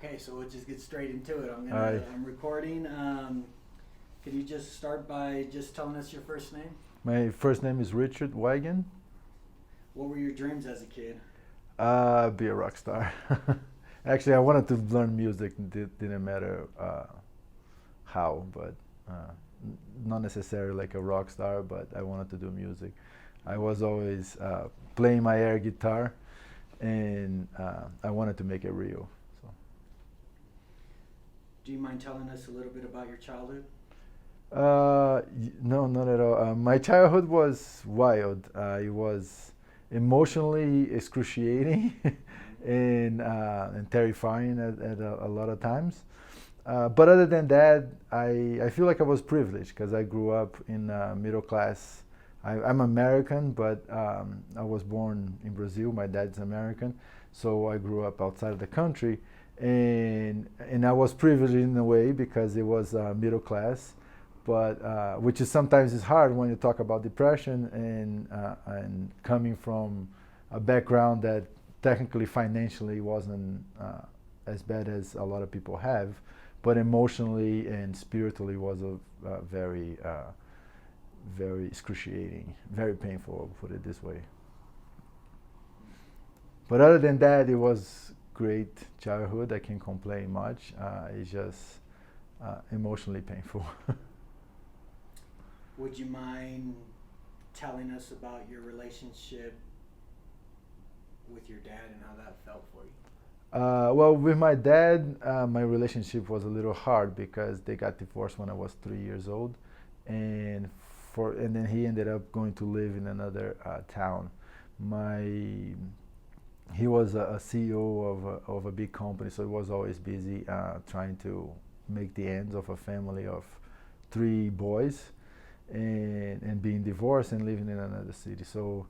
Okay, so we'll just get straight into it. Hi, I'm recording. Could you just start by just telling us your first name? my first name is Richard Wagon. What were your dreams as a kid? Be a rock star. Actually, I wanted to learn music. Didn't matter how, but not necessarily like a rock star. But I wanted to do music. I was always playing my air guitar, and I wanted to make it real. So, Do you mind telling us a little bit about your childhood? no, not at all. My childhood was wild. It was emotionally excruciating and terrifying at a lot of times. But other than that, I feel like I was privileged because I grew up in middle class. I'm American, but I was born in Brazil. My dad's American, so I grew up outside of the country, and I was privileged in a way because it was middle class, but which is sometimes is hard when you talk about depression and coming from a background that technically financially wasn't as bad as a lot of people have, but emotionally and spiritually was a very excruciating, very painful. I'll put it this way. But other than that, it was great childhood. I can't complain much. It's just emotionally painful. Would you mind telling us about your relationship with your dad and how that felt for you? Well, with my dad, my relationship was a little hard because they got divorced when I was 3 years old, and and then he ended up going to live in another town. My He was a CEO of a big company, so he was always busy trying to make the ends of a family of three boys, and being divorced and living in another city. So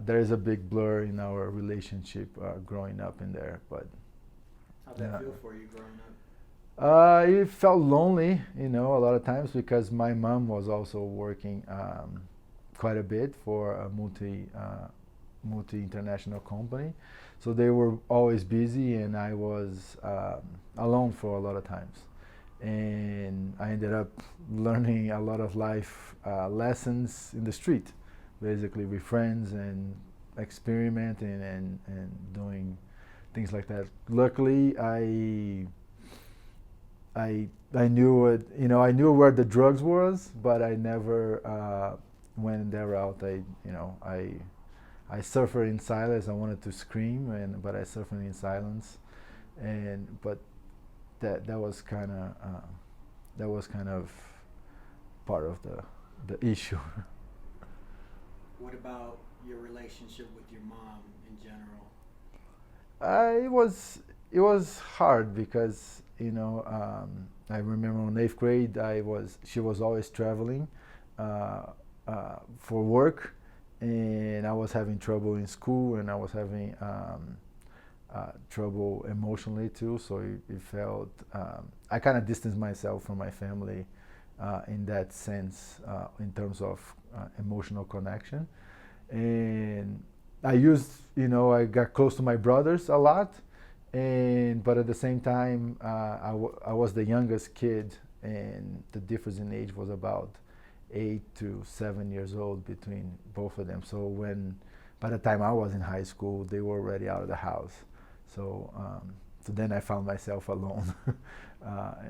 there is a big blur in our relationship growing up in there. But How'd that feel for you growing up? it felt lonely, a lot of times because my mom was also working quite a bit for a multi international company, so they were always busy, and I was alone for a lot of times. And I ended up learning a lot of life lessons in the street, basically with friends and experimenting and doing things like that. Luckily, I knew it. I knew where the drugs was, but I never went that route. I suffered in silence. I wanted to scream, but I suffered in silence, but that was kind of part of the issue. What about your relationship with your mom in general? It was hard because I remember in eighth grade she was always traveling for work, and I was having trouble in school, and I was having trouble emotionally too. So it felt I kind of distanced myself from my family in that sense, in terms of emotional connection. And I got close to my brothers a lot, but at the same time, I was the youngest kid, and the difference in age was about 8 to 7 years old between both of them. So by the time I was in high school, they were already out of the house. So so then I found myself alone,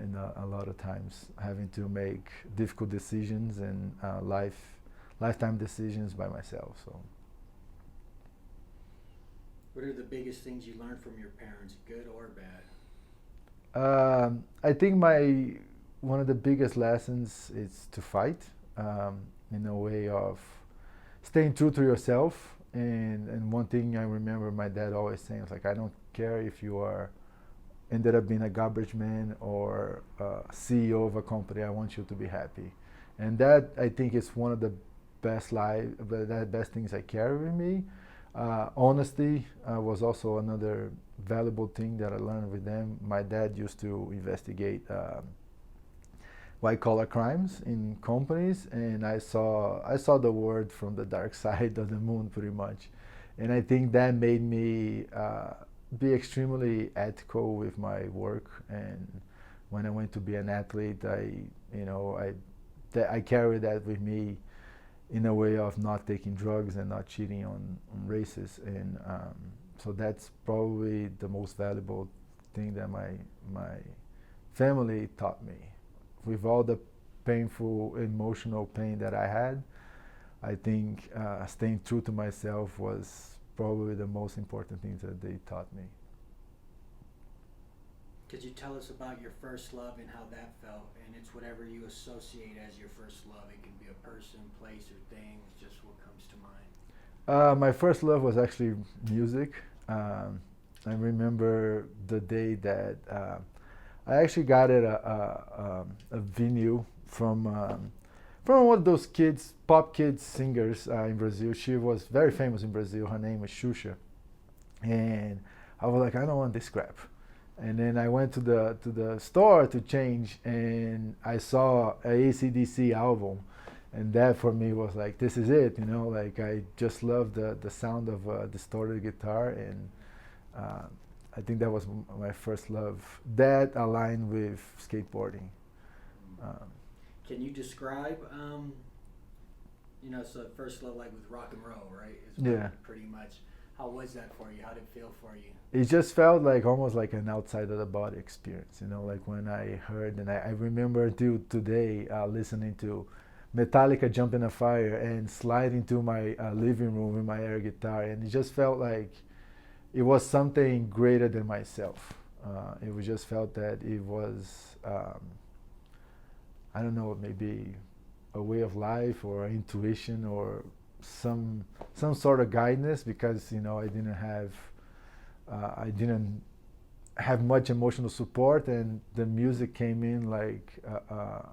and a lot of times having to make difficult decisions and lifetime decisions by myself. So. What are the biggest things you learned from your parents, good or bad? I think one of the biggest lessons is to fight, in a way of staying true to yourself. And one thing I remember my dad always saying is like, I don't care if you are ended up being a garbage man or CEO of a company. I want you to be happy, and that I think is one of the best things I carry with me. Honesty was also another valuable thing that I learned with them. My dad used to investigate white collar crimes in companies, and I saw the world from the dark side of the moon pretty much, and I think that made me be extremely ethical with my work, and when I went to be an athlete, I carry that with me in a way of not taking drugs and not cheating on races, and so that's probably the most valuable thing that my family taught me. With all the painful emotional pain that I had, I think staying true to myself was probably the most important thing that they taught me. Could you tell us about your first love and how that felt? And it's whatever you associate as your first love. It can be a person, place, or thing. It's just what comes to mind. My first love was actually music. I remember the day that I actually got it a vinyl from one of those kids, pop kids singers in Brazil. She was very famous in Brazil. Her name was Xuxa, and I was like, I don't want this crap. And then I went to the store to change, and I saw a AC/DC album, and that for me was like, this is it, Like I just love the sound of a distorted guitar, and I think that was my first love. That aligned with skateboarding. Can you describe, so first love, like with rock and roll, right? Is Yeah. Pretty much. How was that for you? How did it feel for you? It just felt like almost like an outside of the body experience, like when I heard, and I remember till today listening to Metallica Jump in a Fire and slide into my living room with my air guitar, and it just felt like it was something greater than myself. It was just felt that it was, I don't know, maybe a way of life or intuition or some sort of guidance, because I didn't have much emotional support, and the music came in like a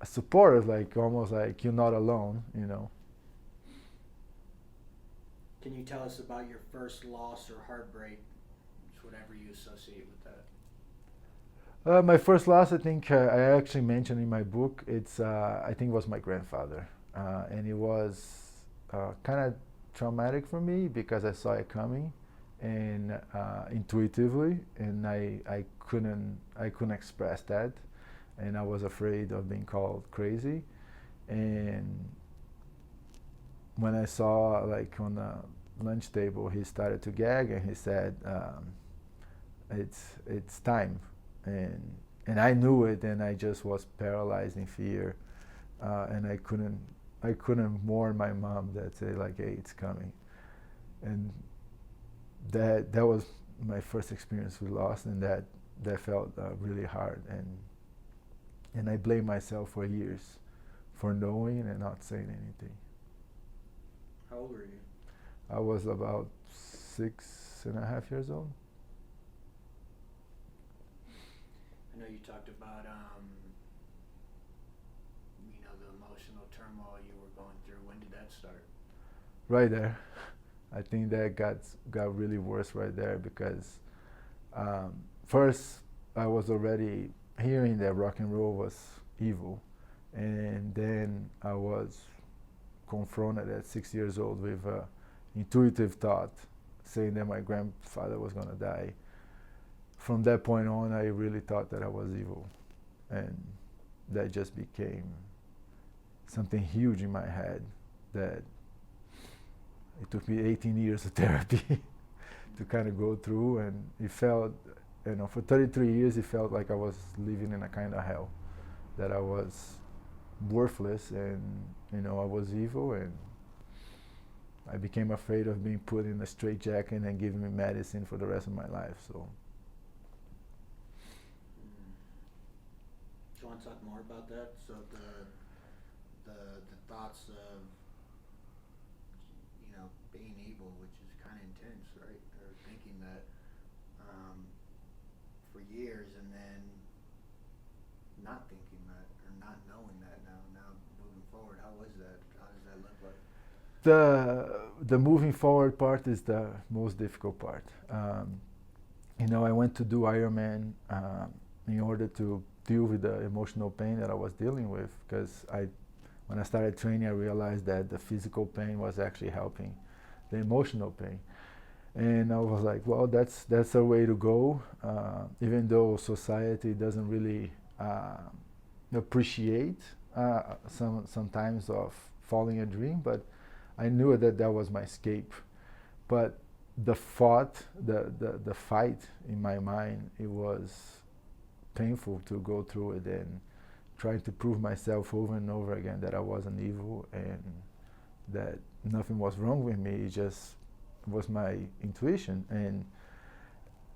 support, like almost like you're not alone. Can you tell us about your first loss or heartbreak? It's whatever you associate with that. My first loss, I think I actually mentioned in my book. It's I think it was my grandfather, and it was kind of traumatic for me because I saw it coming, and intuitively, and I couldn't express that, and I was afraid of being called crazy, and when I saw, like, on the lunch table, he started to gag, and he said, "It's time," and I knew it, and I just was paralyzed in fear, and I couldn't warn my mom that say, like, "Hey, it's coming," and that was my first experience with loss, and that felt really hard, and I blamed myself for years for knowing and not saying anything. How old were you? I was about 6.5 years old. I know you talked about the emotional turmoil you were going through. When did that start? Right there. I think that got really worse right there, because first I was already hearing that rock and roll was evil, and then I was confronted at 6 years old with an intuitive thought saying that my grandfather was going to die. From that point on, I really thought that I was evil, and that just became something huge in my head that it took me 18 years of therapy to kind of go through, and it felt, for 33 years, it felt like I was living in a kind of hell, that I was worthless, and I was evil, and I became afraid of being put in a straitjacket and giving me medicine for the rest of my life. So. Do you want to talk more about that? So the thoughts of being evil, which is kind of intense, right? Or thinking that for years, and then not thinking that, or not knowing that now moving forward. How was that? How does that look like? The moving forward part is the most difficult part. I went to do Ironman in order to deal with the emotional pain that I was dealing with, because when I started training, I realized that the physical pain was actually helping the emotional pain. And I was like, well, that's a way to go, even though society doesn't really appreciate sometimes of following a dream, but I knew that that was my escape. But the fight in my mind, it was painful to go through it and trying to prove myself over and over again that I wasn't evil and that nothing was wrong with me. It just was my intuition. And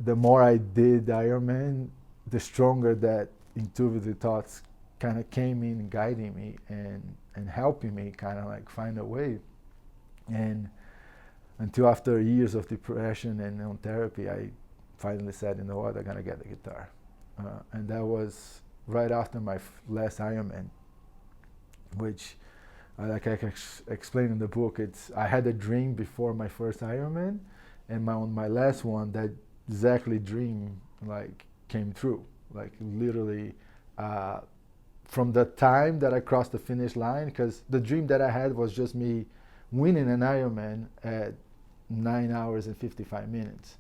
the more I did Ironman, the stronger that intuitive thoughts kind of came in, guiding me and helping me kind of like find a way. And until after years of depression and on therapy, I finally said, you know what, I'm gonna get the guitar. And that was right after my last Ironman, which, like I explained in the book, I had a dream before my first Ironman, and on my last one, that exactly dream like came true. Like literally, from the time that I crossed the finish line, because the dream that I had was just me winning an Ironman at 9 hours and 55 minutes.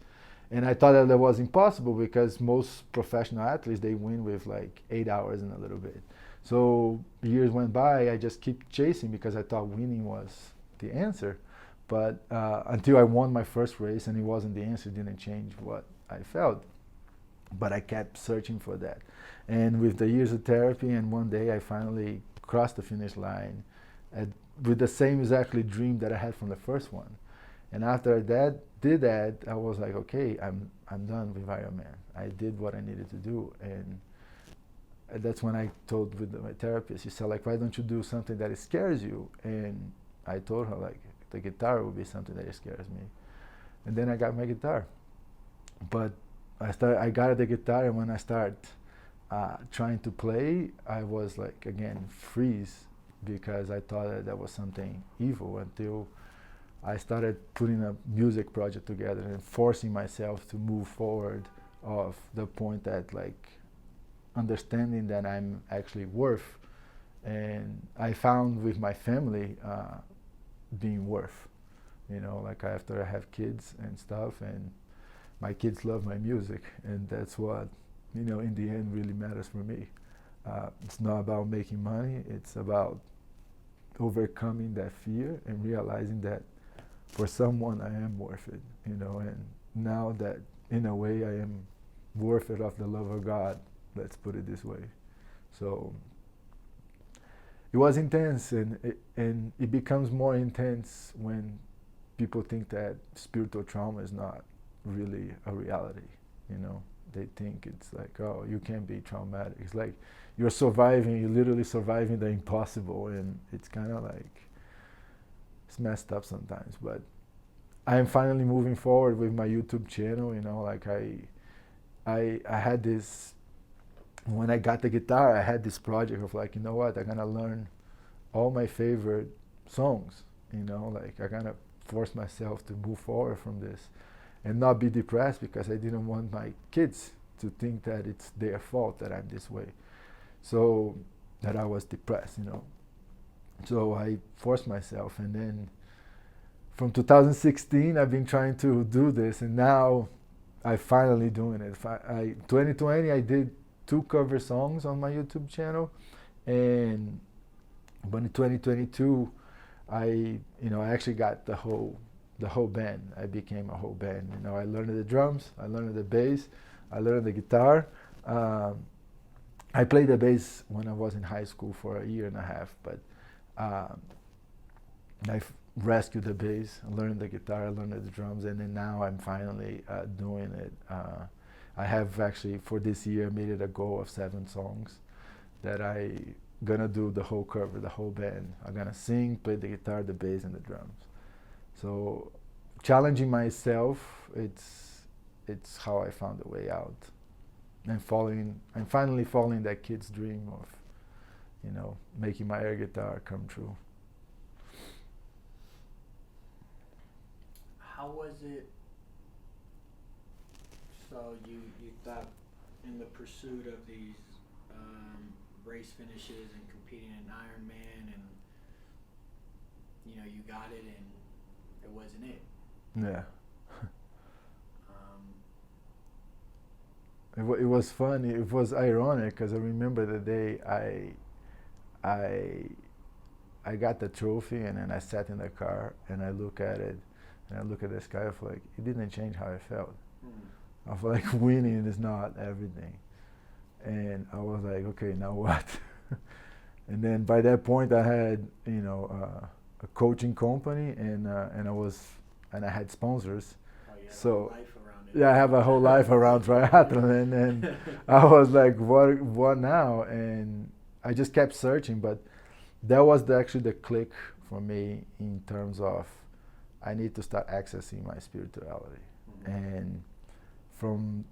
And I thought that was impossible because most professional athletes, they win with like 8 hours and a little bit. So years went by, I just keep chasing because I thought winning was the answer. But until I won my first race and it wasn't the answer, it didn't change what I felt. But I kept searching for that. And with the years of therapy, and one day I finally crossed the finish line with the same exactly dream that I had from the first one. And after that, did that, I was like, okay, I'm done with Ironman. I did what I needed to do, and that's when I told with my therapist. She said, like, why don't you do something that scares you? And I told her, like, the guitar would be something that scares me. And then I got my guitar. But I got the guitar, and when I started trying to play, I was like, again, freeze, because I thought that was something evil until I started putting a music project together and forcing myself to move forward of the point that like understanding that I'm actually worth. And I found with my family being worth, you know, like after I have kids and stuff, and my kids love my music, and that's what, you know, in the end really matters for me. It's not about making money, it's about overcoming that fear and realizing that for someone I am worth it, you know, and now that in a way I am worth it of the love of God, let's put it this way. So it was intense, and it becomes more intense when people think that spiritual trauma is not really a reality, you know. They think it's like, oh, you can't be traumatic. It's like you're literally surviving the impossible, and it's kind of like, it's messed up sometimes. But I am finally moving forward with my YouTube channel, you know, like I had this, when I got the guitar, I had this project of like, you know what, I'm gonna learn all my favorite songs, you know, like I'm gonna force myself to move forward from this and not be depressed, because I didn't want my kids to think that it's their fault that I'm this way. So that I was depressed, you know. So I forced myself, and then from 2016 I've been trying to do this, and now I finally doing it. 2020 I did 2 cover songs on my YouTube channel, and but in 2022 I actually got the whole band. I became a whole band. You know, I learned the drums, I learned the bass, I learned the guitar. I played the bass when I was in high school for a year and a half, but I rescued the bass, learned the guitar, I learned the drums, and then now I'm finally doing it. I have actually for this year made it a goal of 7 songs that I gonna do the whole cover, the whole band. I'm gonna sing, play the guitar, the bass, and the drums. So challenging myself, it's how I found a way out. And I'm finally following that kid's dream of, you know, making my air guitar come true. How was it? So you thought in the pursuit of these race finishes and competing in Ironman, and you know you got it, and it wasn't it. Yeah. It was funny. It was ironic because I remember the day I I got the trophy, and then I sat in the car and I look at it, and I look at the sky. I feel like it didn't change how I felt. Mm. I feel like winning is not everything, and I was like, okay, now what? And then by that point, I had a coaching company, and I had sponsors. Oh, you have a whole So life around it. yeah, I have a whole life around triathlon, and I was like, what now? And I just kept searching, but that was actually the click for me in terms of I need to start accessing my spirituality. Mhm. And from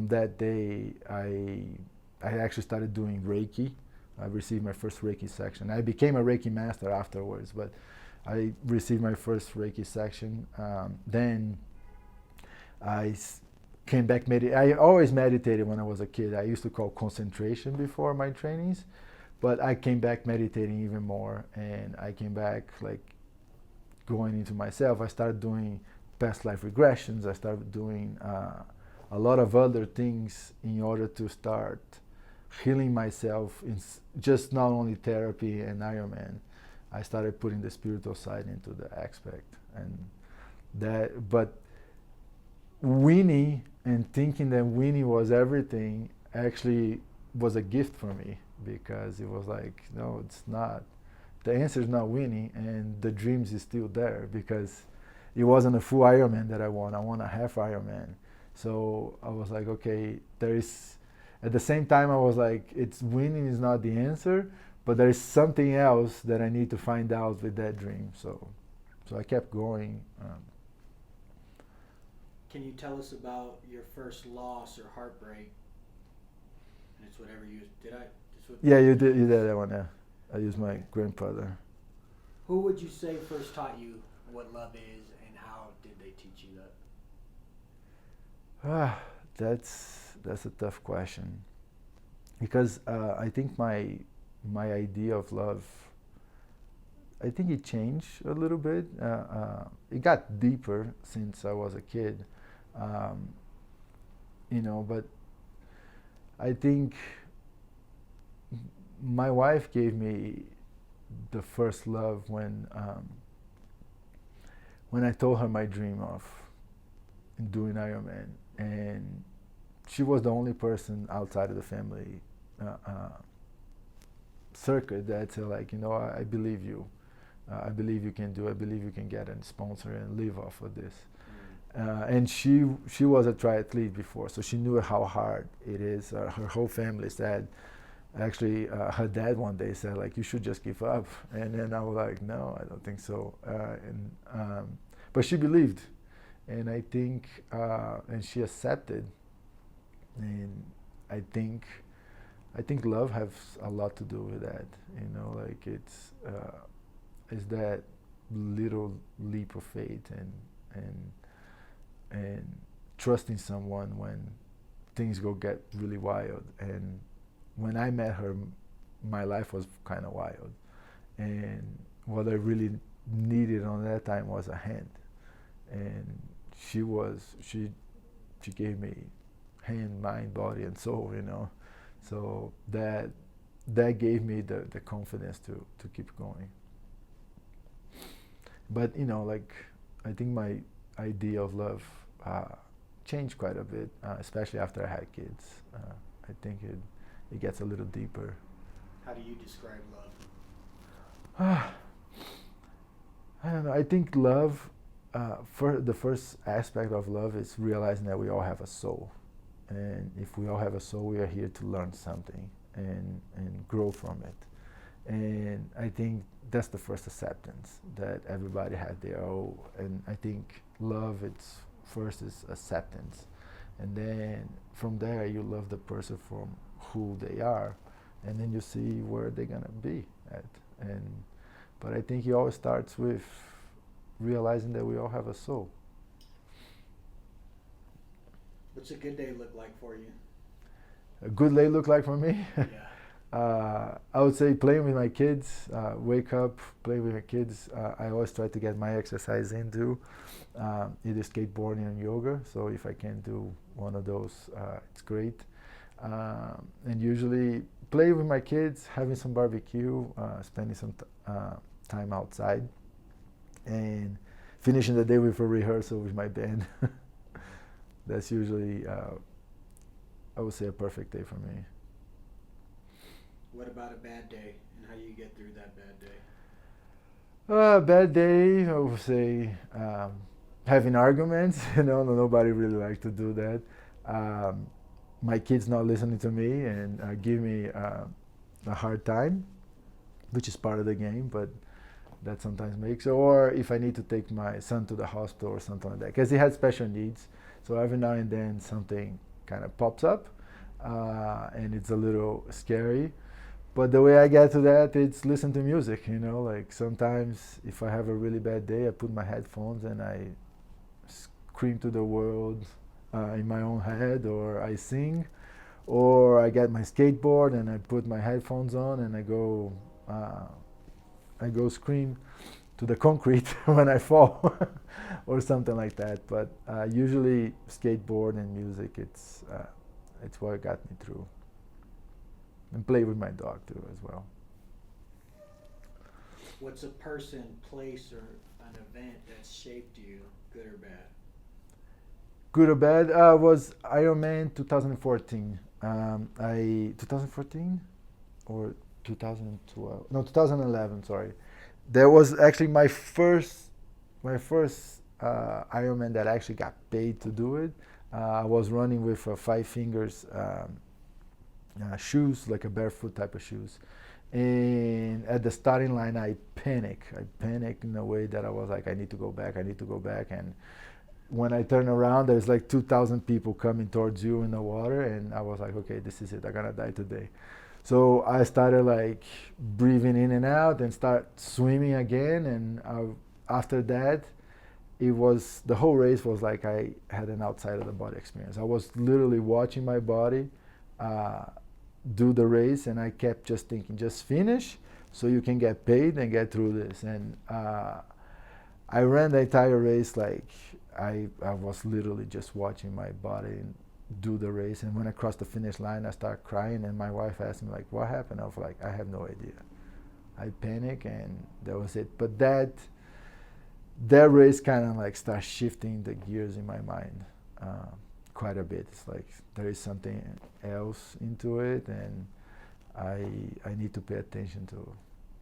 that day, I actually started doing Reiki. I received my first Reiki section. I became a Reiki master afterwards, but I received my first Reiki section. Then I came back. I always meditated when I was a kid. I used to call concentration before my trainings, but I came back meditating even more, and I came back like going into myself. I started doing past life regressions. I started doing a lot of other things in order to start healing myself in just not only therapy and Ironman. I started putting the spiritual side into the aspect, and but winning and thinking that winning was everything actually was a gift for me, because it was like, no, it's not. The answer is not winning, and the dreams is still there, because it wasn't a full Ironman that I won. I won a half Ironman. So I was like, okay, there is. At the same time, I was like, it's winning is not the answer, but there is something else that I need to find out with that dream. So I kept going. Can you tell us about your first loss or heartbreak? And it's whatever you did. Yeah, you did that one. Yeah, I used my grandfather. Who would you say first taught you what love is, and how did they teach you that? That's a tough question, because I think my idea of love, I think it changed a little bit. It got deeper since I was a kid, um, but I think my wife gave me the first love when I told her my dream of doing Ironman, and she was the only person outside of the family circuit that said, like, I believe you. I believe you can do it. I believe you can get a sponsor and live off of this. And she was a triathlete before, so she knew how hard it is. Her whole family said, actually, her dad one day said, like, you should just give up. And then I was like, no, I don't think so. But she believed, and I think, and she accepted. And I think love has a lot to do with that. Like it's that little leap of faith, and trusting someone when things get really wild. And when I met her, my life was kind of wild, and what I really needed on that time was a hand. And she gave me hand, mind, body, and soul. So that gave me the confidence to keep going. But like, I think my idea of love changed quite a bit, especially after I had kids. I think it gets a little deeper. How do you describe love? I don't know. I think love, for the first aspect of love is realizing that we all have a soul, and if we all have a soul, we are here to learn something and grow from it. And I think that's the first acceptance, that everybody has their own. And I think love, it's first is acceptance, and then from there you love the person from who they are, and then you see where they're gonna be at. But I think it always starts with realizing that we all have a soul. What's a good day look like for you? A good day look like for me? Yeah. I would say playing with my kids, wake up, play with my kids. I always try to get my exercise in too, either skateboarding and yoga. So if I can do one of those, it's great. And usually play with my kids, having some barbecue, spending some time outside, and finishing the day with a rehearsal with my band. That's usually, I would say, a perfect day for me. What about a bad day, and how do you get through that bad day? Bad day, I would say, having arguments. Nobody really likes to do that. My kids not listening to me and give me a hard time, which is part of the game, but that sometimes makes. Or if I need to take my son to the hospital or something like that, because he has special needs. So every now and then something kind of pops up, and it's a little scary. But the way I get to that, it's listen to music. Like sometimes if I have a really bad day, I put my headphones and I scream to the world in my own head, or I sing, or I get my skateboard and I put my headphones on and I go scream to the concrete when I fall, or something like that. But usually skateboard and music, it's what got me through. And play with my dog too as well. What's a person, place, or an event that's shaped you, good or bad? Good or bad? Was Ironman 2014. 2014 or 2012? No, 2011. Sorry. That was actually my first Ironman that I actually got paid to do it. I was running with Five Fingers shoes, like a barefoot type of shoes. And at the starting line, I panicked in a way that I was like, I need to go back. And when I turn around, there's like 2,000 people coming towards you in the water. And I was like, okay, this is it. I'm gonna die today. So I started like breathing in and out and start swimming again. And after that, the whole race was like I had an outside of the body experience. I was literally watching my body do the race, and I kept just thinking, just finish so you can get paid and get through this. And I ran the entire race like I was literally just watching my body do the race. And when I crossed the finish line, I started crying, and my wife asked me like, what happened? I was like, I have no idea. I panicked, and that was it. But that race kind of like started shifting the gears in my mind quite a bit. It's like there is something else into it, and I need to pay attention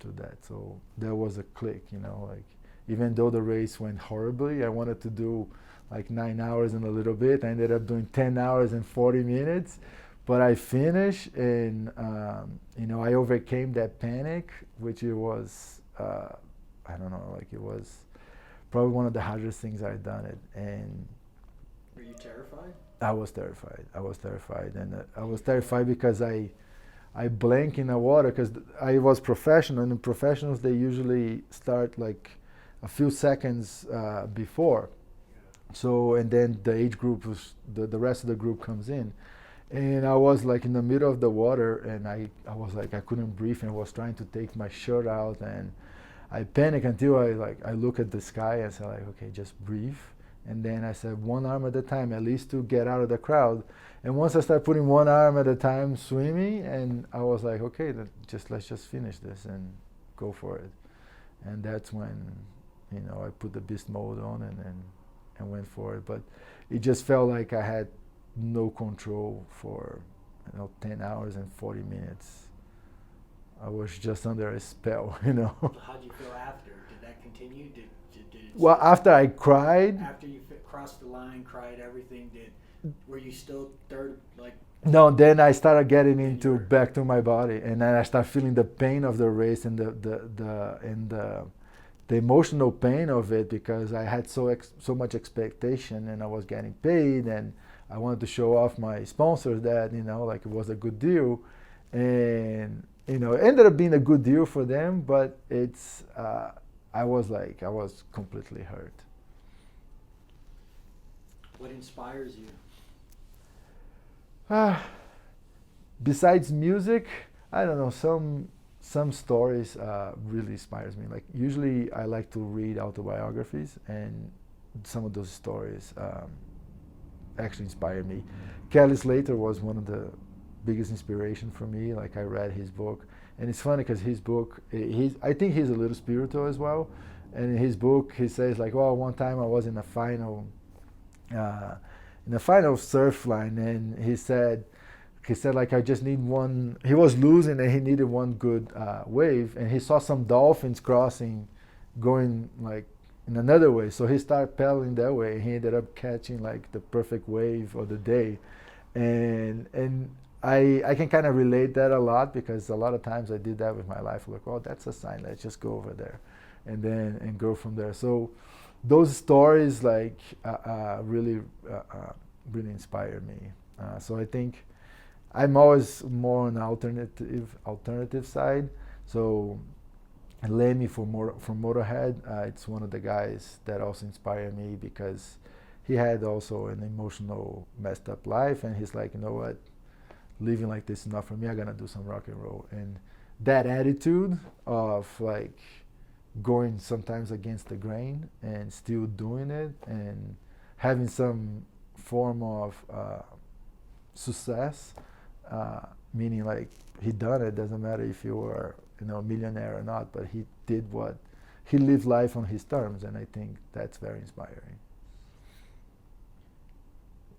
to that. So there was a click, like even though the race went horribly, I wanted to do like 9 hours and a little bit. I ended up doing 10 hours and 40 minutes, but I finished, and I overcame that panic, which it was I don't know, like it was probably one of the hardest things I've done it. And were you terrified? I was terrified, and I was terrified because I blank in the water, because I was professional, and the professionals, they usually start like a few seconds before. So, and then the age group the rest of the group comes in, and I was like in the middle of the water, and I was like, I couldn't breathe, and I was trying to take my shirt out, and I panicked until I look at the sky and say like, okay, just breathe. And then I said, one arm at a time, at least to get out of the crowd. And once I started putting one arm at a time swimming, and I was like, okay, let's just finish this and go for it. And that's when, I put the beast mode on and went for it. But it just felt like I had no control for 10 hours and 40 minutes. I was just under a spell, How did you feel after? Did that continue? Did well, after I cried. After you crossed the line, cried, everything, were you still third, like? No, then I started getting into back to my body, and then I started feeling the pain of the race and the emotional pain of it, because I had so much expectation, and I was getting paid, and I wanted to show off my sponsors that like it was a good deal, and it ended up being a good deal for them, but it's. I was completely hurt. What inspires you? Besides music, I don't know, some stories really inspires me. Like usually I like to read autobiographies, and some of those stories actually inspired me. Kelly Slater was one of the biggest inspiration for me. Like I read his book, and it's funny because his book, I think he's a little spiritual as well. And in his book, he says like, "Well, one time I was uh, in the final surf line, and he said like I just need one." He was losing, and he needed one good wave, and he saw some dolphins crossing, going like in another way. So he started paddling that way, and he ended up catching like the perfect wave of the day, and I can kind of relate that a lot because a lot of times I did that with my life. Like, oh, that's a sign. Let's just go over there, and then and go from there. So those stories like really really inspired me. So I think I'm always more on the alternative side. So Lemmy from Motorhead, it's one of the guys that also inspired me because he had also an emotional messed up life, and he's like, you know what, living like this is not for me. I'm gonna do some rock and roll, and that attitude of like going sometimes against the grain and still doing it and having some form of success, meaning like he done it. Doesn't matter if you were a millionaire or not, but he did what he lived life on his terms, and I think that's very inspiring.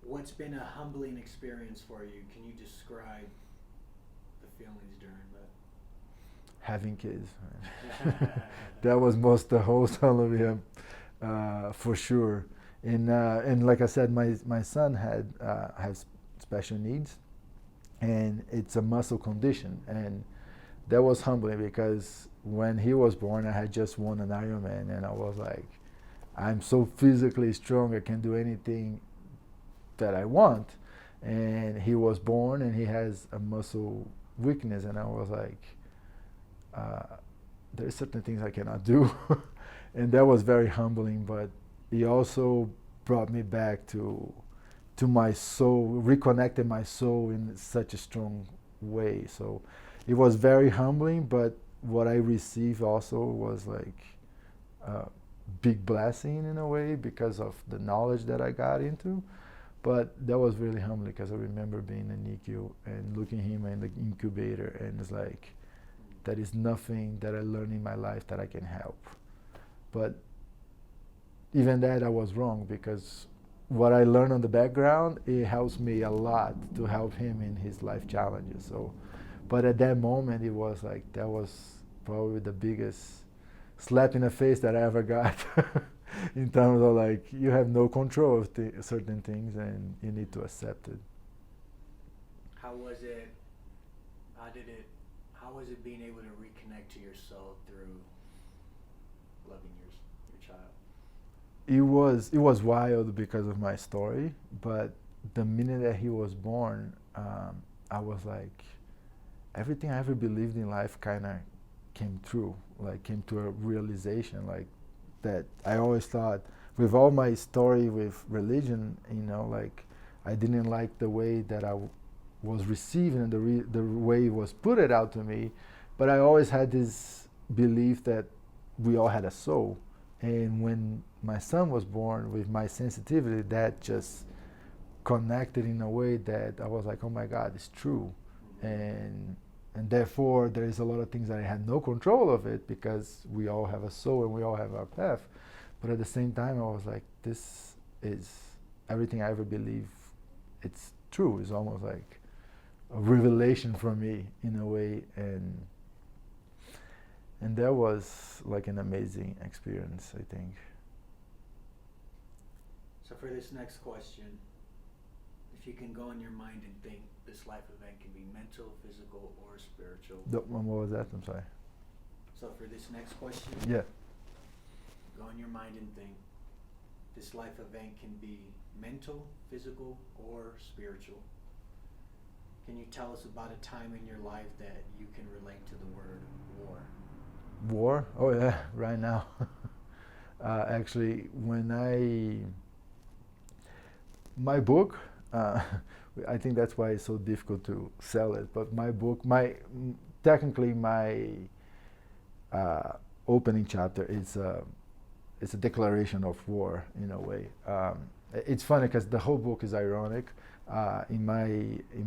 What's been a humbling experience for you? Can you describe the feelings during Having kids, that? that was most the whole Halloween, for sure. And like I said, my son has special needs, and it's a muscle condition, and that was humbling because when he was born, I had just won an Ironman, and I was like, I'm so physically strong, I can do anything that I want. And he was born, and he has a muscle weakness, and I was like, there's certain things I cannot do, and that was very humbling. But he also brought me back to my soul, reconnected my soul in such a strong way. So it was very humbling, but what I received also was like a big blessing in a way because of the knowledge that I got into. But that was really humbling because I remember being in NICU and looking at him in the incubator, and it's like, there is nothing that I learned in my life that I can help. But even that I was wrong, because what I learned on the background, it helps me a lot to help him in his life challenges. So, but at that moment, it was like, that was probably the biggest slap in the face that I ever got in terms of like, you have no control of certain things, and you need to accept it. How was it? How was it being able to reconnect to your soul through loving your child? It was wild because of my story, but the minute that he was born, I was like, everything I ever believed in life kind of came true, like came to a realization, like that I always thought, with all my story with religion, like I didn't like the way that was received and the way it was put it out to me, but I always had this belief that we all had a soul. And when my son was born, with my sensitivity, that just connected in a way that I was like, oh my God, it's true. And therefore there is a lot of things that I had no control of it, because we all have a soul and we all have our path. But at the same time, I was like, this is everything I ever believe. It's true. It's almost like a revelation for me in a way, and that was like an amazing experience, I think. So for this next question, if you can go in your mind and think, this life event can be mental, physical, or spiritual. What was that? I'm sorry. So for this next question, Yeah. go in your mind and think, this life event can be mental, physical, or spiritual. Can you tell us about a time in your life that you can relate to the word war? War? Oh yeah, right now. Actually, my book, I think that's why it's so difficult to sell it. But my book, technically my opening chapter is it's a declaration of war in a way. It's funny because the whole book is ironic. In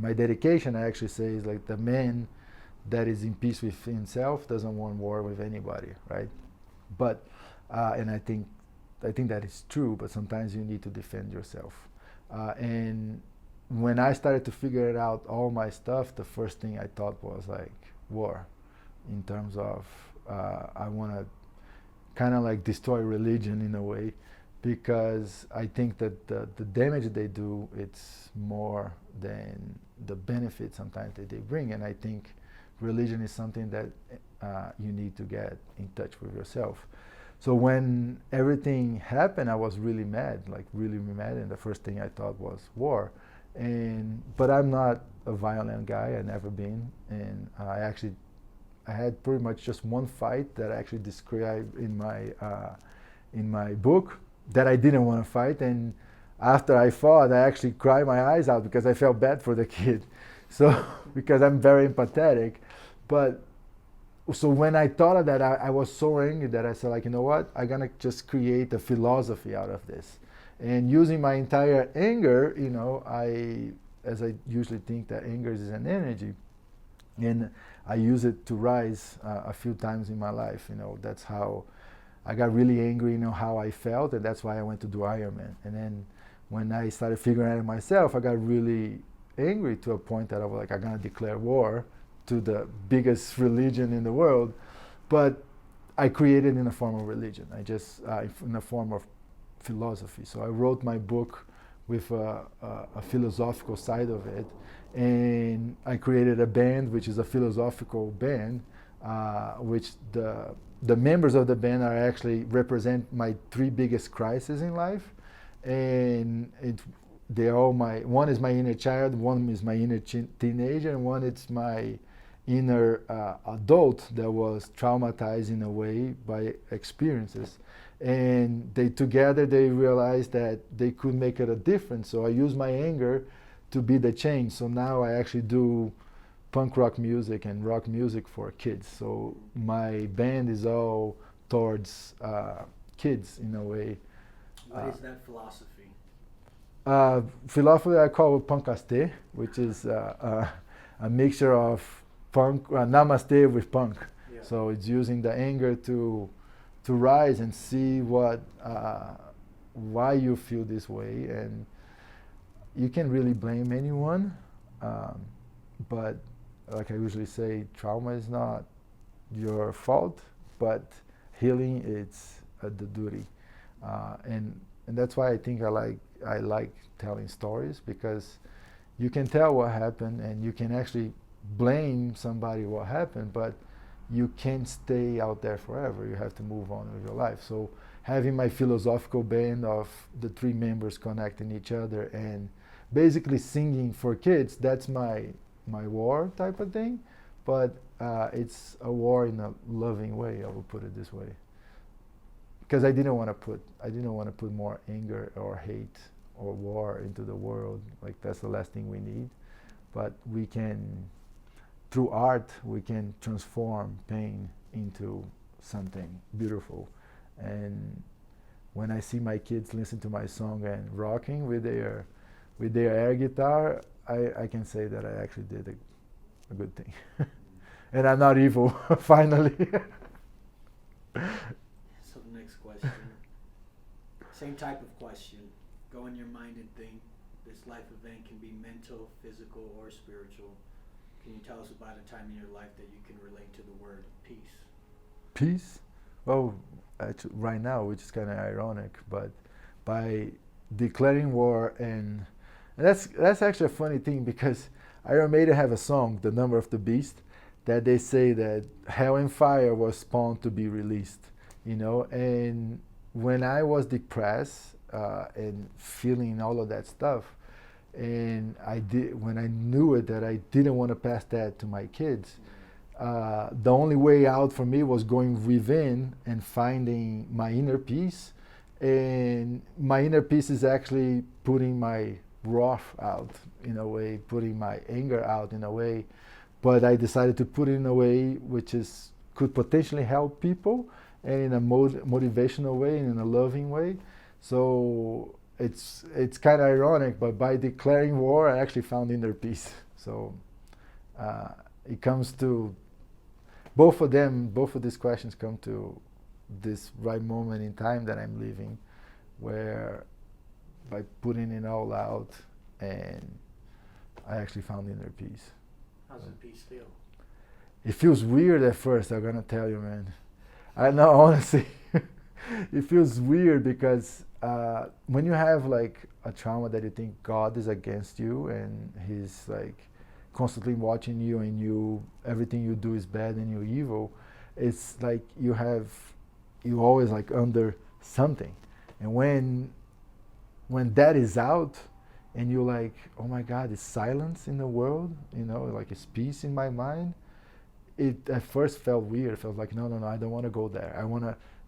my dedication, I actually say it's like the man that is in peace with himself doesn't want war with anybody, right? But and I think that is true. But sometimes you need to defend yourself. And when I started to figure it out, all my stuff, the first thing I thought was like war, in terms of I want to kind of like destroy religion in a way, because I think that the damage they do, it's more than the benefit sometimes that they bring. And I think religion is something that you need to get in touch with yourself. So when everything happened, I was really mad, like really mad, and the first thing I thought was war. But I'm not a violent guy. I never been, and I had pretty much just one fight that I actually described in my book that I didn't want to fight, and after I fought, I actually cried my eyes out because I felt bad for the kid. So because I'm very empathetic, but so when I thought of that, I was so angry that I said, like, you know what? I'm gonna just create a philosophy out of this, and using my entire anger, as I usually think that anger is an energy, and I use it to rise a few times in my life. That's how I got really angry. How I felt, and that's why I went to do Ironman. And then when I started figuring it out myself, I got really angry to a point that I was like, I'm gonna declare war to the biggest religion in the world. But I created in a form of religion. I just in a form of philosophy. So I wrote my book with a philosophical side of it, and I created a band, which is a philosophical band, which the members of the band are actually represent my three biggest crises in life, and they're all one is my inner child, one is my inner teenager, and one is my inner adult that was traumatized in a way by experiences. And together they realized that they could make it a difference. So I use my anger to be the change. So now I actually do punk rock music and rock music for kids. So my band is all towards kids in a way. What is that philosophy? Philosophy I call punkaste, which is a mixture of punk, namaste with punk. Yeah. So it's using the anger to rise and see why you feel this way. And you can really blame anyone, but like I usually say, trauma is not your fault, but healing it's the duty. And that's why I think I like telling stories, because you can tell what happened and you can actually blame somebody what happened, but you can't stay out there forever. You have to move on with your life. So having my philosophical band of the three members connecting each other and basically singing for kids, that's my war type of thing. But it's a war in a loving way, I will put it this way. Because I didn't want to put more anger or hate or war into the world. Like, that's the last thing we need. But we can, through art, we can transform pain into something beautiful. And when I see my kids listen to my song and rocking with their air guitar, I can say that I actually did a good thing. And I'm not evil, finally. So the next question, same type of question. Go in your mind and think. This life event can be mental, physical, or spiritual. Can you tell us about a time in your life that you can relate to the word peace? Peace? Well, actually, right now, which is kind of ironic, but by declaring war, and that's actually a funny thing, because Iron Maiden have a song, The Number of the Beast, that they say that hell and fire was spawned to be released, and when I was depressed and feeling all of that stuff, and when I knew it, that I didn't want to pass that to my kids, the only way out for me was going within and finding my inner peace. And my inner peace is actually putting my wrath out in a way, putting my anger out in a way, but I decided to put it in a way which is could potentially help people, and in a motivational way and in a loving way. So it's kind of ironic, but by declaring war, I actually found inner peace. So uh, it comes to both of them. Both of these questions come to this right moment in time that I'm living, where by putting it all out, and I actually found inner peace. How's the peace feel? It feels weird at first, I'm gonna tell you, man. I know, honestly, it feels weird because when you have like a trauma that you think God is against you and He's like constantly watching you and everything you do is bad and you're evil, it's like you always like under something, and when that is out, and you're like, oh my God, it's silence in the world, like it's peace in my mind. It at first felt weird. It felt like, no, I don't want to go there.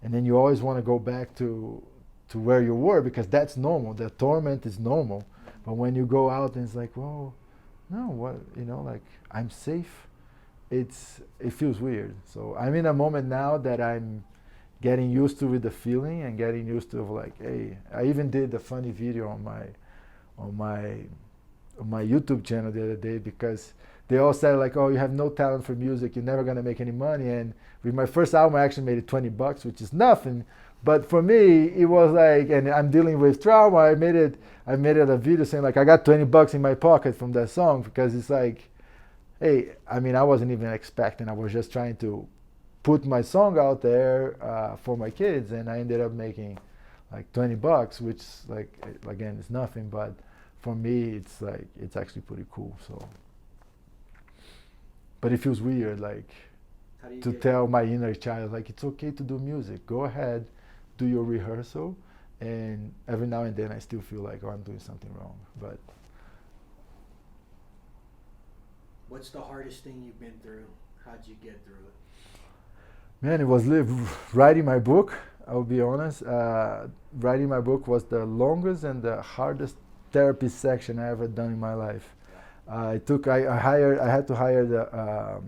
And then you always want to go back to where you were because that's normal. The torment is normal. But when you go out and it's like, whoa, no, what, like I'm safe. It feels weird. So I'm in a moment now that I'm getting used to with the feeling and getting used to like, hey, I even did a funny video on my YouTube channel the other day because they all said like, oh, you have no talent for music, you're never gonna make any money. And with my first album, I actually made it $20, which is nothing. But for me, it was like, and I'm dealing with trauma. I made it a video saying like, I got $20 in my pocket from that song because it's like, hey, I mean, I wasn't even expecting. I was just trying to put my song out there for my kids, and I ended up making like $20, which like again is nothing, but for me it's like it's actually pretty cool. So, but it feels weird, like to tell my inner child like it's okay to do music. Go ahead, do your rehearsal, and every now and then I still feel like, oh, I'm doing something wrong. But what's the hardest thing you've been through? How'd you get through it? Man, it was writing my book. I'll be honest. Writing my book was the longest and the hardest therapy section I ever done in my life. I had to hire the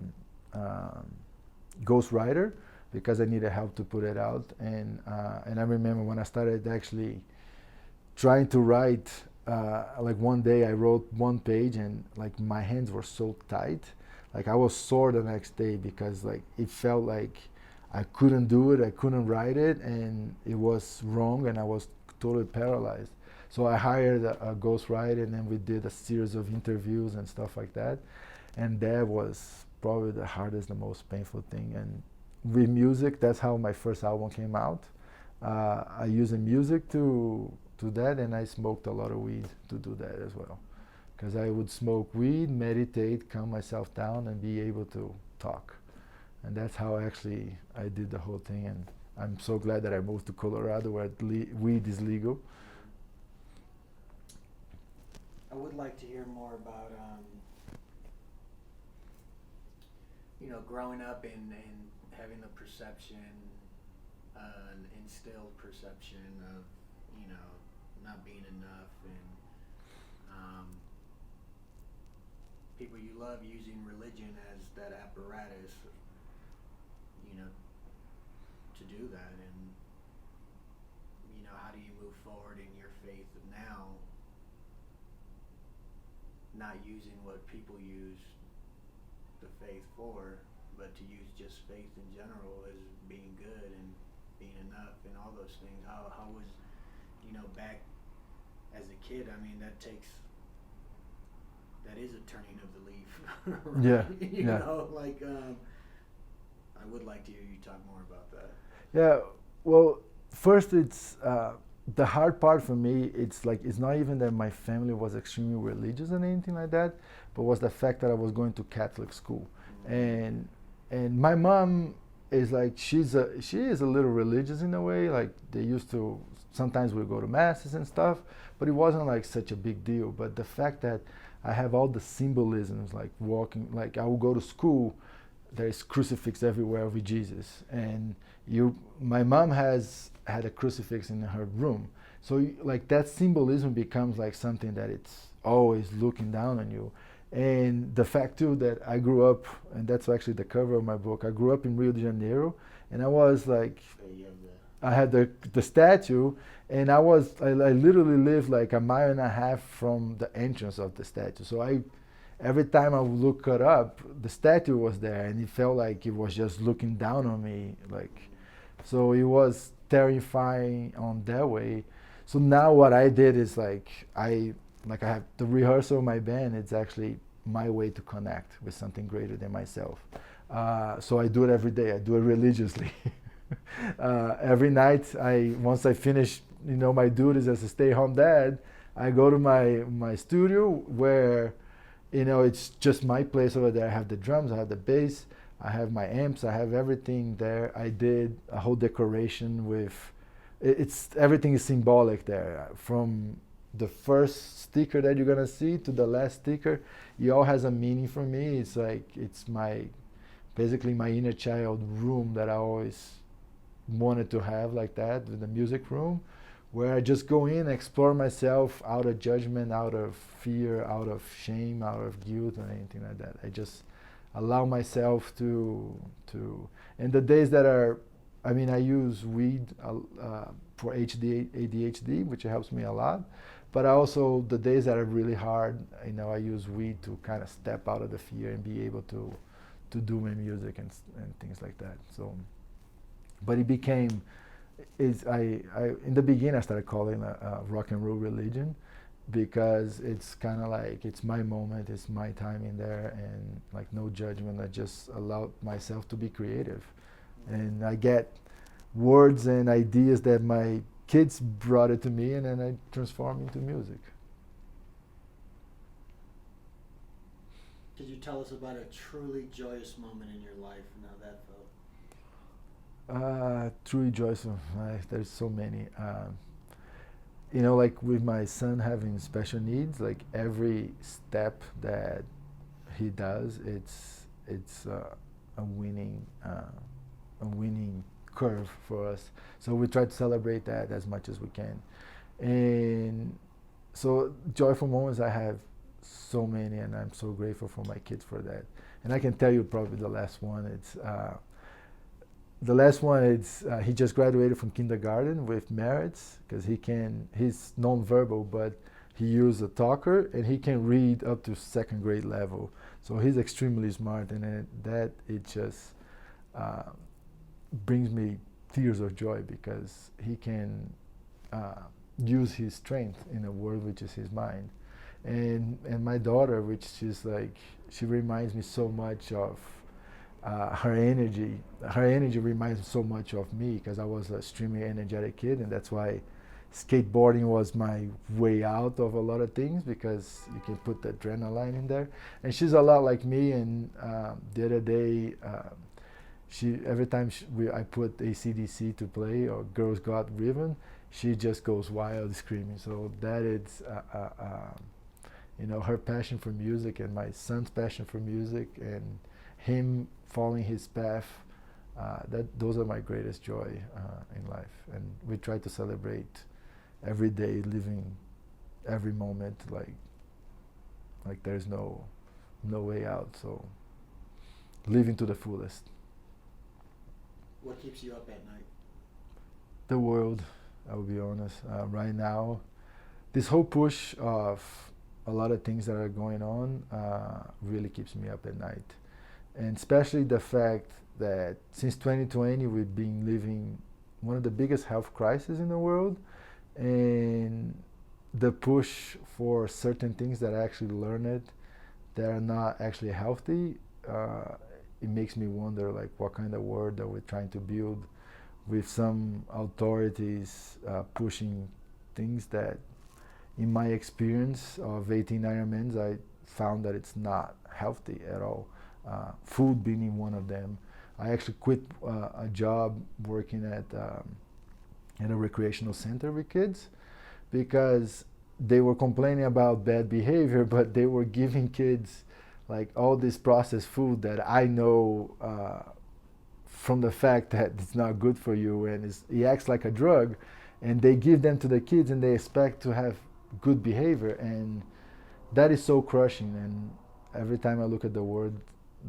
ghostwriter because I needed help to put it out. And I remember when I started actually trying to write, like one day I wrote one page and like my hands were so tight. Like I was sore the next day because like it felt like I couldn't do it, I couldn't write it, and it was wrong, and I was totally paralyzed. So I hired a ghostwriter, and then we did a series of interviews and stuff like that. And that was probably the hardest, the most painful thing. And with music, that's how my first album came out. I used the music to that, and I smoked a lot of weed to do that as well. Because I would smoke weed, meditate, calm myself down, and be able to talk. And that's how actually I did the whole thing. And I'm so glad that I moved to Colorado where weed is legal. I would like to hear more about, growing up and having the perception, an instilled perception of, not being enough, and people you love using religion as that apparatus, to do that. And, how do you move forward in your faith now, not using what people use the faith for, but to use just faith in general as being good and being enough and all those things. How was, back as a kid, I mean, that is a turning of the leaf. Right? Yeah. I would like to hear you talk more about that. Yeah, well, first it's the hard part for me. It's not even that my family was extremely religious and anything like that, but was the fact that I was going to Catholic school, and my mom is like she is a little religious in a way. Like they used to sometimes we go to masses and stuff, but it wasn't like such a big deal. But the fact that I have all the symbolisms, like walking, like I will go to school, there's crucifix everywhere with Jesus, and my mom had a crucifix in her room, so like that symbolism becomes like something that it's always looking down on you. And the fact too that I grew up, and that's actually the cover of my book. I grew up in Rio de Janeiro, and I was like, I had the statue, and I literally lived like a mile and a half from the entrance of the statue. So every time I would look it up, the statue was there, and it felt like it was just looking down on me, like. So it was terrifying on that way. So now what I did is I have the rehearsal of my band. It's actually my way to connect with something greater than myself. So I do it every day. I do it religiously. Every night, once I finish, my duties as a stay-home dad, I go to my studio where, it's just my place over there. I have the drums, I have the bass, I have my amps, I have everything there. I did a whole decoration with, everything is symbolic there. From the first sticker that you're gonna see to the last sticker, it all has a meaning for me. It's like, it's basically my inner child room that I always wanted to have, like that, with the music room, where I just go in, explore myself out of judgment, out of fear, out of shame, out of guilt, or anything like that. I just allow myself to, and the days that are, I use weed for ADHD, which helps me a lot. But also the days that are really hard, I use weed to kind of step out of the fear and be able to do my music and things like that. So, but it became, in the beginning I started calling a rock and roll religion, because it's kind of like, it's my moment, it's my time in there, and like no judgment. I just allow myself to be creative, and I get words and ideas that my kids brought it to me, and then I transform into music. Could you tell us about a truly joyous moment in your life and how that felt? Truly joyous. There's so many. Like with my son having special needs, like every step that he does, it's a winning curve for us. So we try to celebrate that as much as we can. And so joyful moments, I have so many, and I'm so grateful for my kids for that. And I can tell you probably the last one. He just graduated from kindergarten with merits, because he's nonverbal, but he uses a talker, and he can read up to second grade level. So he's extremely smart, and it just brings me tears of joy, because he can use his strength in a world which is his mind. And my daughter, which she reminds me so much of her energy. Her energy reminds me so much of me, because I was an extremely energetic kid, and that's why skateboarding was my way out of a lot of things, because you can put the adrenaline in there. And she's a lot like me, and the other day, every time I put AC/DC to play, or Girls Got Ribbon, she just goes wild screaming. So that is, her passion for music, and my son's passion for music, and him following his path. Those are my greatest joy in life, and we try to celebrate every day, living every moment like there's no way out. So living to the fullest. What keeps you up at night? The world, I will be honest. Right now, this whole push of a lot of things that are going on really keeps me up at night. And especially the fact that since 2020, we've been living one of the biggest health crises in the world, and the push for certain things that I actually learned that are not actually healthy, it makes me wonder what kind of world are we trying to build, with some authorities pushing things that, in my experience of 18 Ironmans, I found that it's not healthy at all. Food being one of them. I actually quit a job working at a recreational center with kids, because they were complaining about bad behavior, but they were giving kids all this processed food that I know from the fact that it's not good for you, and it acts like a drug, and they give them to the kids, and they expect to have good behavior, and that is so crushing. And every time I look at the word,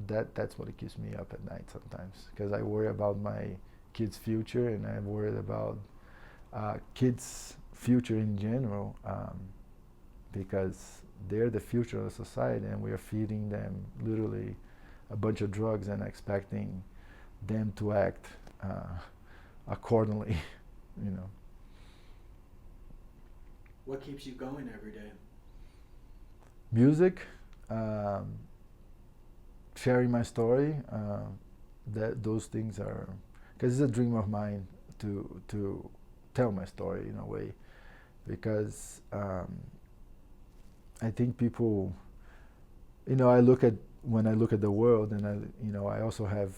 that's what keeps me up at night sometimes, because I worry about my kids' future, and I'm worried about kids' future in general, because they're the future of the society, and we are feeding them literally a bunch of drugs and expecting them to act accordingly. you know. What keeps you going every day? Music, sharing my story. That those things are, because it's a dream of mine to tell my story in a way, because I think people, I look at when I look at the world, and I also have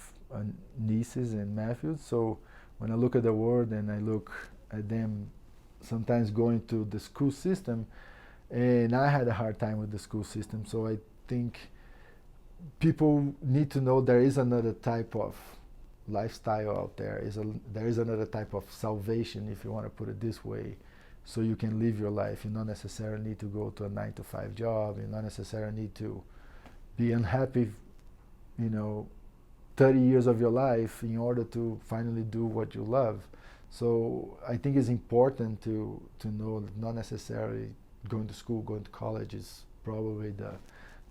nieces and nephews. So when I look at the world and I look at them, sometimes going to the school system, and I had a hard time with the school system. So I think people need to know there is another type of lifestyle out there. There is another type of salvation, if you want to put it this way, so you can live your life. You not necessarily need to go to a 9-to-5 job. You not necessarily need to be unhappy, 30 years of your life in order to finally do what you love. So I think it's important to know that not necessarily going to school, going to college is probably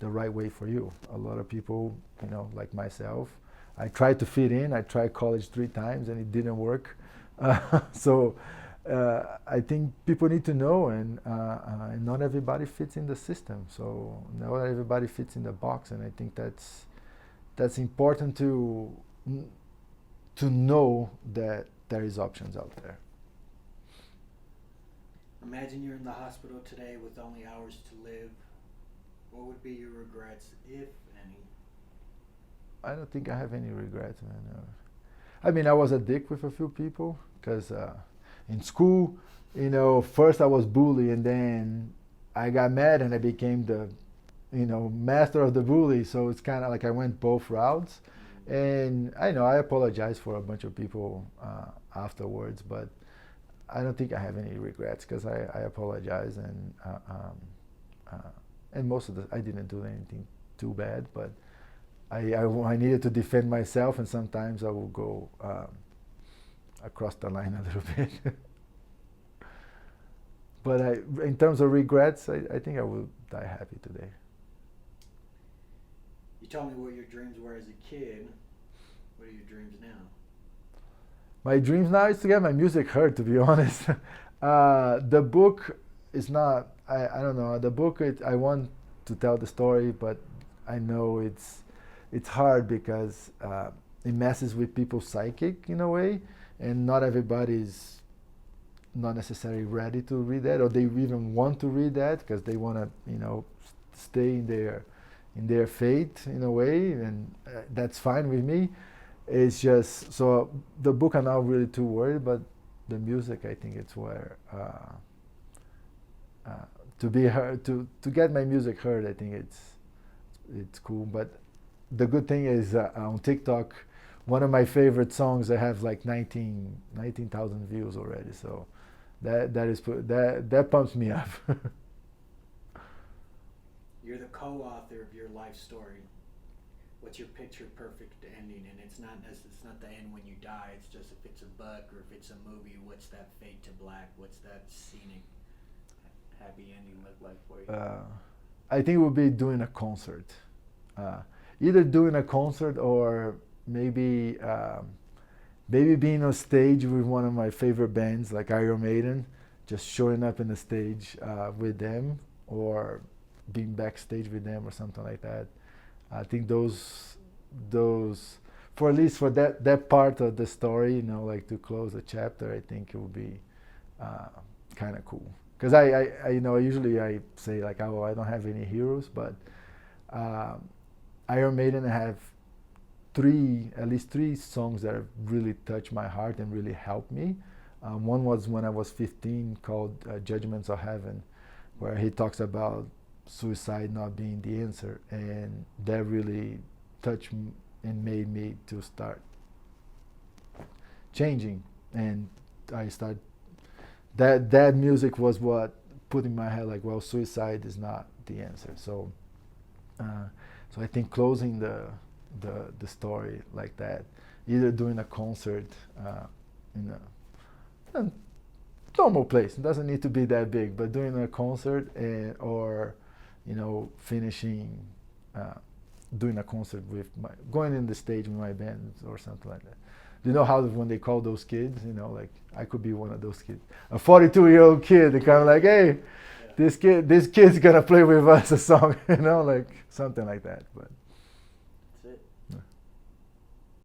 the right way for you. A lot of people, like myself, I tried to fit in. I tried college 3 times and it didn't work. So I think people need to know, and not everybody fits in the system. So not everybody fits in the box, and I think that's important to know that there is options out there. Imagine you're in the hospital today with only hours to live. What would be your regrets, if any? I don't think I have any regrets, man. I mean, I was a dick with a few people, because in school, first I was bullied, and then I got mad and I became the, master of the bully. So it's kind of like I went both routes. And I know I apologize for a bunch of people afterwards, but I don't think I have any regrets, because I apologize, and most of I didn't do anything too bad, but I needed to defend myself, and sometimes I will go across the line a little bit. But in terms of regrets, I think I will die happy today. You told me what your dreams were as a kid. What are your dreams now? My dreams now is to get my music heard, to be honest. The book is not, I don't know, the book, I want to tell the story, but I know it's hard, because it messes with people's psychic in a way, and not everybody's not necessarily ready to read that, or they even want to read that because they want to, stay in their faith in a way, and that's fine with me. It's just, so the book I'm not really too worried, but the music, I think it's where to be heard, to get my music heard, I think it's cool. But the good thing is on TikTok, one of my favorite songs, I have like 19,000 views already. So that pumps me up. You're the co-author of your life story. What's your picture perfect ending? And it's not the end when you die. It's just if it's a book or if it's a movie, what's that fade to black? What's that scenic happy ending look like for you? I think we'll be doing a concert. Either doing a concert, or maybe being on stage with one of my favorite bands like Iron Maiden, just showing up in the stage with them, or being backstage with them or something like that. I think those for at least for that part of the story, like to close a chapter, I think it would be kind of cool. Because I usually I say like, oh, I don't have any heroes, but Iron Maiden have at least three songs that really touched my heart and really helped me. One was when I was 15, called Judgments of Heaven, where he talks about suicide not being the answer, and that really touched me and made me to start changing. And I started, that music was what put in my head like, well, suicide is not the answer. So So I think closing the story like that, either doing a concert in a normal place, it doesn't need to be that big, but doing a concert or finishing doing a concert with going in the stage with my band or something like that. You know how when they call those kids, like I could be one of those kids, a 42-year-old kid. They kind of like, hey, this kid's gonna play with us a song, like something like that. But